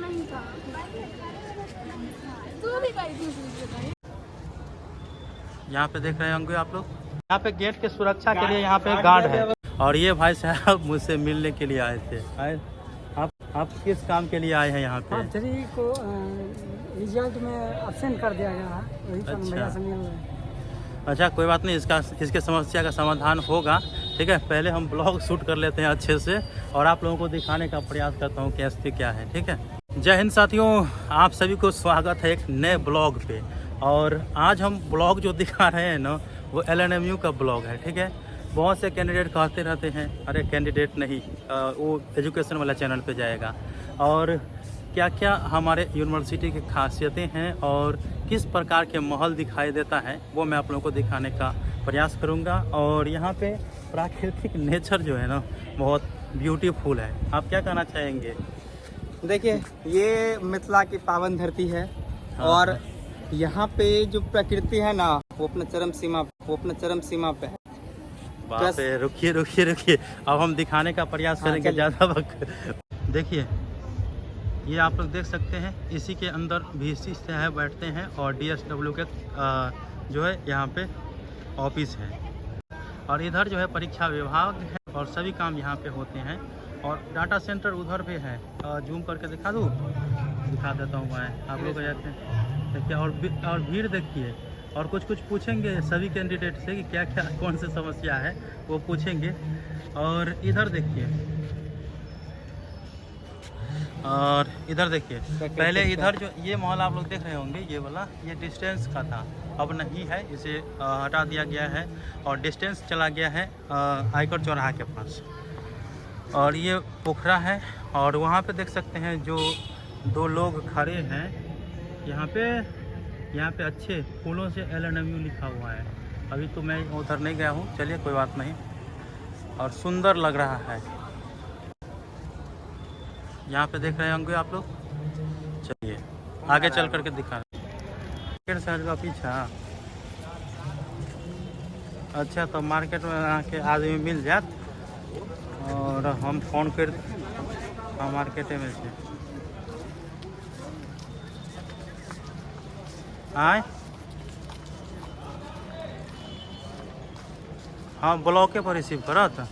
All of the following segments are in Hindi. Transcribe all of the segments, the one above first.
नहीं था। तू भी गई थी। यहाँ पे देख रहे होंगे आप लोग, यहाँ पे गेट के सुरक्षा के लिए यहाँ पे गार्ड है। और ये भाई साहब मुझसे मिलने के लिए आए थे। आप किस काम के लिए आए हैं यहाँ पे? 3 को रिजल्ट में अब्सेंट कर दिया गया है, वही कारण भैया से मिल रहे हैं। अच्छा, कोई बात नहीं, इसके समस्या का समाधान होगा। ठीक है, पहले हम ब्लॉग शूट कर लेते हैं अच्छे से और आप लोगों को दिखाने का प्रयास करता हूँ कि स्थिति क्या है। ठीक है, जय हिंद साथियों, आप सभी को स्वागत है एक नए ब्लॉग पे। और आज हम ब्लॉग जो दिखा रहे हैं ना, वो LNMU का ब्लॉग है। ठीक है, बहुत से कैंडिडेट कहते रहते हैं, अरे कैंडिडेट नहीं, वो एजुकेशन वाला चैनल पे जाएगा। और क्या क्या हमारे यूनिवर्सिटी की खासियतें हैं और किस प्रकार के माहौल दिखाई देता है, वो मैं आप लोगों को दिखाने का प्रयास करूंगा। और यहाँ पे प्राकृतिक नेचर जो है ना, बहुत ब्यूटीफुल है। आप क्या कहना चाहेंगे? देखिए, ये मिथिला की पावन धरती है। हाँ। और यहाँ पे जो प्रकृति है ना, वो अपने चरम सीमा पे है। बाप रे, रुकिए, अब हम दिखाने का प्रयास करेंगे ज़्यादा वक्त। देखिए, ये आप लोग देख सकते हैं, इसी के अंदर VC से है बैठते हैं और DSW के जो है यहाँ पे ऑफिस है। और इधर जो है परीक्षा विभाग है और सभी काम यहाँ पे होते हैं। और डाटा सेंटर उधर भी है, जूम करके दिखा देता हूँ मैं आप लोग जाते हैं। देखिए, और भीड़ देखिए। और कुछ पूछेंगे सभी कैंडिडेट से कि क्या क्या कौन सी समस्या है, वो पूछेंगे। और इधर देखिए, और इधर देखिए, पहले इधर जो ये माहौल आप लोग देख रहे होंगे, ये वाला, ये डिस्टेंस का था, अब नहीं है, इसे हटा दिया गया है और डिस्टेंस चला गया है आयकर चौराहा के पास। और ये पोखरा है और वहाँ पे देख सकते हैं जो 2 लोग खड़े हैं, यहाँ पे अच्छे फूलों से LNMU लिखा हुआ है। अभी तो मैं उधर नहीं गया हूँ, चलिए कोई बात नहीं। और सुंदर लग रहा है, यहाँ पे देख रहे होंगे आप लोग। चलिए आगे चल करके दिखा मार्केट साइड का पीछा। अच्छा, तो मार्केट में आके आदमी मिल जात और हम फोन कर मार्केट में से आए। हाँ, ब्लॉके पर रिसीव करत,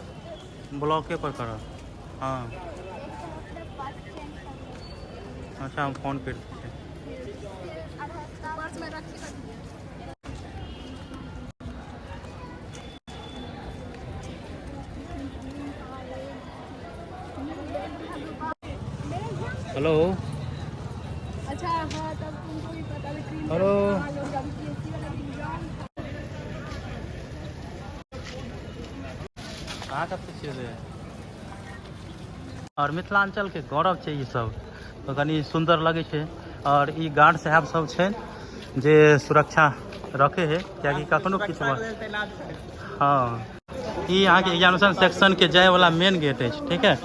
ब्लॉके पर करत। हाँ, अच्छा, हम फोन कर दीजिए। हेलो, अच्छा, हाँ, तब तुमको भी पता है। हेलो, कहाँ का पूछिए रे? और मिथिलांचल के गौरव छै ई सब, तो कनी सुंदर लगे छै। और ई गार्ड साहब सब छै जे सुरक्षा रखे है, क्या कि कखनो किछु। हाँ, ई यहाँ के एग्जामिनेशन सेक्शन के जाए वाला मेन गेट है। ठीक है,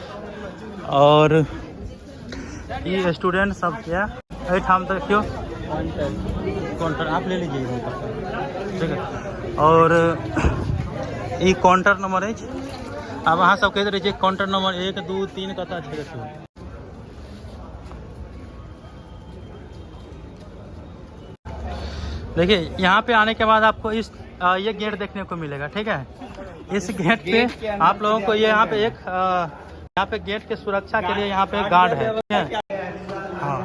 और ये स्टूडेंट सब क्या ठाम देखियो काउंटर आप ले लीजिए। ठीक है, और ये काउंटर नंबर है। अब अहाँ सब कहते रहिए काउंटर नंबर 1, 2, 3 कता छै। देखिए, यहाँ पे आने के बाद आपको ये गेट देखने को मिलेगा। ठीक है, इस गेट पे आप लोगों को यहाँ पे गेट के सुरक्षा के लिए यहाँ पे गार्ड है। हाँ,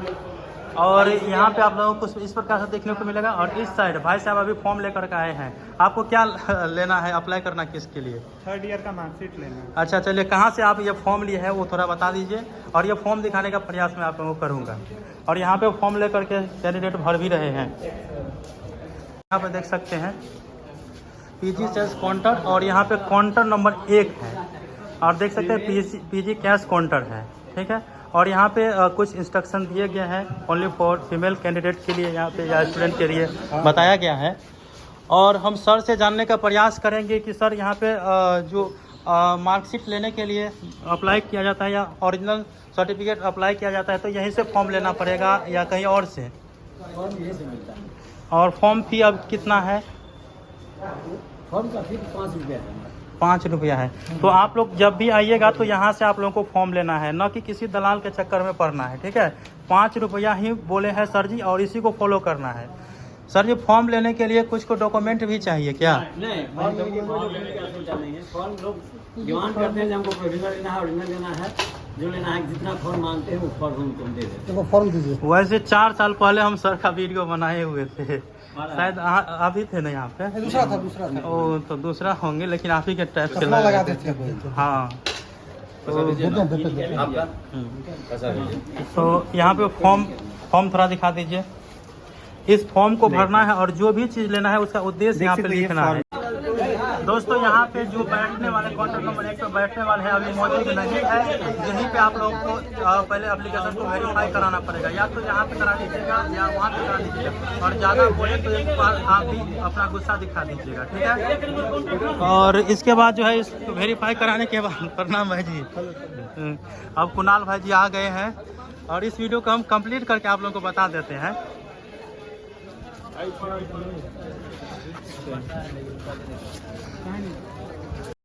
और यहाँ पे आप लोगों को इस प्रकार से देखने को मिलेगा। और इस साइड भाई साहब अभी फॉर्म लेकर के आए हैं। आपको क्या लेना है, अप्लाई करना किसके लिए? 3rd ईयर का मार्कशीट लेना है। अच्छा, चलिए, कहाँ से आप ये फॉर्म लिए हैं वो थोड़ा बता दीजिए। और ये फॉर्म दिखाने का प्रयास मैं आप लोगों को करूँगा। और यहाँ पे फॉर्म लेकर के कैंडिडेट भर भी रहे हैं। यहाँ पे देख सकते हैं PG सेल्स काउंटर, और यहाँ पे काउंटर नंबर 1 है। और देख सकते हैं PG कैश काउंटर है। ठीक है, और यहाँ पे कुछ इंस्ट्रक्शन दिए गए हैं ओनली फॉर फीमेल कैंडिडेट के लिए, यहाँ पे या स्टूडेंट के लिए बताया गया है। और हम सर से जानने का प्रयास करेंगे कि सर यहाँ पे जो मार्कशीट लेने के लिए अप्लाई किया जाता है या ओरिजिनल सर्टिफिकेट अप्लाई किया जाता है, तो यहीं से फॉर्म लेना पड़ेगा या कहीं और से? फॉर्म यहीं से मिलता है। और फॉर्म फी अब कितना है? फॉर्म का फी 5 रुपया है। 5 रुपया है। तो आप लोग जब भी आइएगा तो यहाँ से आप लोगों को फॉर्म लेना है, न कि किसी दलाल के चक्कर में पड़ना है, ठीक है। 5 रुपया ही बोले हैं सर जी, और इसी को फॉलो करना है। सर जी फॉर्म लेने के लिए कुछ को डॉक्यूमेंट भी चाहिए क्या? नहीं, फॉर्म लेने की आवश्यकता नहीं है। फॉर्म लोग डिमांड करते हैं, हमको प्रोविजनल लेना है, ओरिजिनल लेना है, जो लेना है, जितना फॉर्म मांगते हैं वो फॉर्म हमको दे देते हैं। फॉर्म दीजिए। वैसे 4 साल पहले हम सर का वीडियो बनाए हुए थे, शायद आप ही थे ना यहाँ पे? दूसरा था। ओ तो दूसरा होंगे, लेकिन आप ही के टाइप के लगाते थे। हाँ तो यहाँ पे फॉर्म थोड़ा दिखा दीजिए। इस फॉर्म को भरना है और जो भी चीज़ लेना है उसका उद्देश्य यहाँ पे लिखना है। दोस्तों यहाँ पे जो बैठने वाले काउंटर नंबर 1 पे बैठने वाले हैं अभी मौजूद नहीं है। यहीं पे आप लोगों को पहले एप्लीकेशन को वेरीफाई कराना पड़ेगा, या तो यहाँ पे करा दीजिएगा या वहाँ पे करा दीजिएगा, और ज़्यादा बोले तो एक बार आप भी अपना गुस्सा दिखा दीजिएगा, ठीक है। और इसके बाद जो है इस वेरीफाई कराने के बाद, प्रणाम भाई जी, अब कुणाल भाई जी आ गए हैं और इस वीडियो को हम कंप्लीट करके आप लोगों को बता देते हैं।